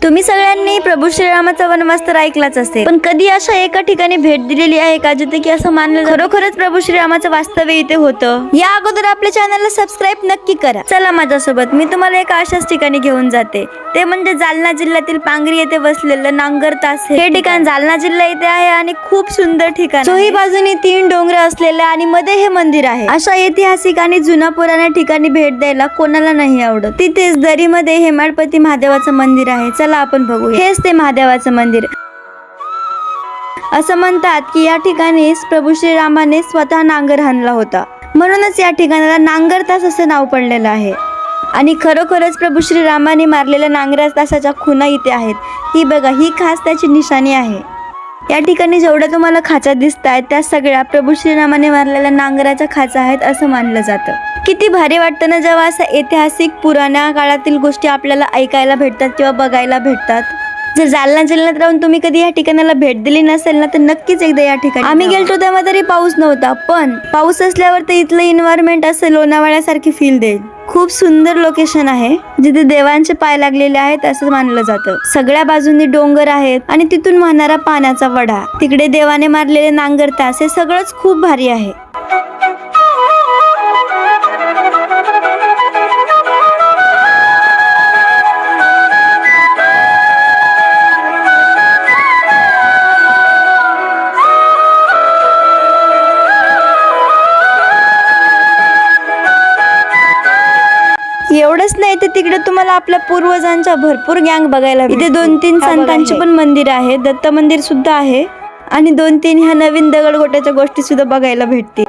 तुम्ही सगळ्यांनी प्रभू श्रीरामाचा वनवास तर ऐकलाच असेल, पण कधी अशा एका ठिकाणी भेट दिलेली आहे का जिथे की असं मानलं खरोखरच प्रभू श्रीरामाचं वास्तव्य इथे होतं? या अगोदर आपल्या चॅनलला सबस्क्राईब नक्की करा. चला माझ्यासोबत, मी तुम्हाला एका अशाच ठिकाणी घेऊन जाते. ते म्हणजे जालना जिल्ह्यातील पांगरी येथे वसलेलं नांगर तास. हे ठिकाण जालना जिल्हा येथे आहे आणि खूप सुंदर ठिकाण. चोही बाजूनी 3 डोंगर असलेले आणि मध्ये हे मंदिर आहे. अशा ऐतिहासिक आणि जुना पुराण्या ठिकाणी भेट द्यायला कोणाला नाही आवडत. तिथेच दरीमध्ये हेमाडपती महादेवाचं मंदिर आहे. चला आपण बघू. हेच ते महादेवाचं मंदिर. असं म्हणतात की या ठिकाणी प्रभू श्रीरामाने स्वतः नांगर हाणला होता, म्हणूनच या ठिकाणाला नांगर तास असे नाव पडलेलं आहे. आणि खरोखरच प्रभू श्रीरामाने मारलेल्या नांगरा तासाच्या खुणा इथे आहेत. ही बघा, ही खास त्याची निशाणी आहे. या ठिकाणी जेवढ्या तुम्हाला खाचा दिसत आहेत त्या सगळ्या प्रभू श्रीरामाने मारलेल्या नांगराच्या खाचा आहेत असं मानलं जातं. किती भारी वाटतं ना जेव्हा असं ऐतिहासिक पुराण्या काळातील गोष्टी आपल्याला ऐकायला भेटतात किंवा बघायला भेटतात. जर जालना जिल्ह्यात राहून तुम्ही कधी या ठिकाणाला भेट दिली नसेल ना तर नक्कीच एकदा या ठिकाणी. आम्ही गेलतो तेव्हा तरी पाऊस नव्हता, पण पाऊस असल्यावर तर इथलं एन्व्हायरमेंट असं लोणावळ्यासारखी फील देईल. खूप सुंदर लोकेशन आहे जिथे देवांचे पाय लागलेले आहेत असं मानलं जातं. सगळ्या बाजूंनी डोंगर आहेत आणि तिथून वाहणारा पाण्याचा वडा, तिकडे देवाने मारलेले नांगर तास, हे सगळंच खूप भारी आहे. एवढंच नाही तर तिकडे तुम्हाला आपल्या पूर्वजांच्या भरपूर गँग बघायला. इथे 2-3 संतांचे पण मंदिर आहे, दत्त मंदिर सुद्धा आहे आणि 2-3 ह्या नवीन दगडगोट्याच्या गोष्टी सुद्धा बघायला भेटतील.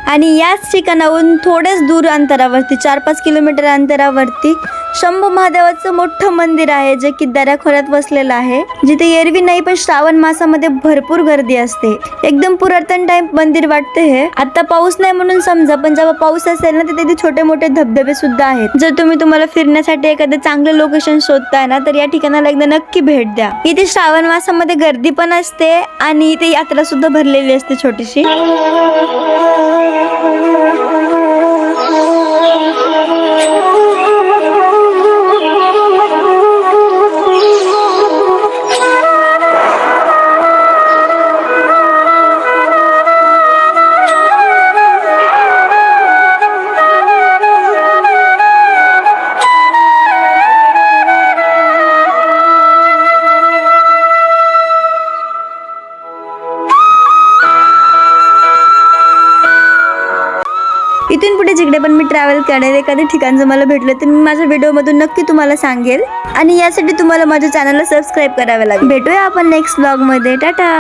आणि याच ठिकाणाहून थोडेच दूर अंतरावरती 4-5 किलोमीटर अंतरावरती शंभू महादेवाचं मोठं मंदिर आहे, जे की दऱ्याखोऱ्यात वसलेलं आहे, जिथे एरवी नाही पण श्रावण मासामध्ये भरपूर गर्दी असते. एकदम पुरातन टाइप मंदिर वाटते हे. आता पाऊस नाही म्हणून समजा, पण जेव्हा पाऊस असेल ना तिथे छोटे मोठे धबधबे सुद्धा आहेत. जर तुम्हाला फिरण्यासाठी एखादं चांगलं लोकेशन शोधताय ना तर या ठिकाणाला एकदा नक्की भेट द्या. इथे श्रावण मासामध्ये गर्दी पण असते आणि इथे यात्रा सुद्धा भरलेली असते छोटीशी. इथून पुढे जिकडे पण मी ट्रॅव्हल करेल, एखाद्या ठिकाणचं मला भेटलं तर मी माझ्या व्हिडिओमधून नक्की तुम्हाला सांगेल. आणि यासाठी तुम्हाला माझ्या चॅनलला सबस्क्राईब करावे लागेल. भेटूया आपण नेक्स्ट व्लॉगमध्ये. टाटा.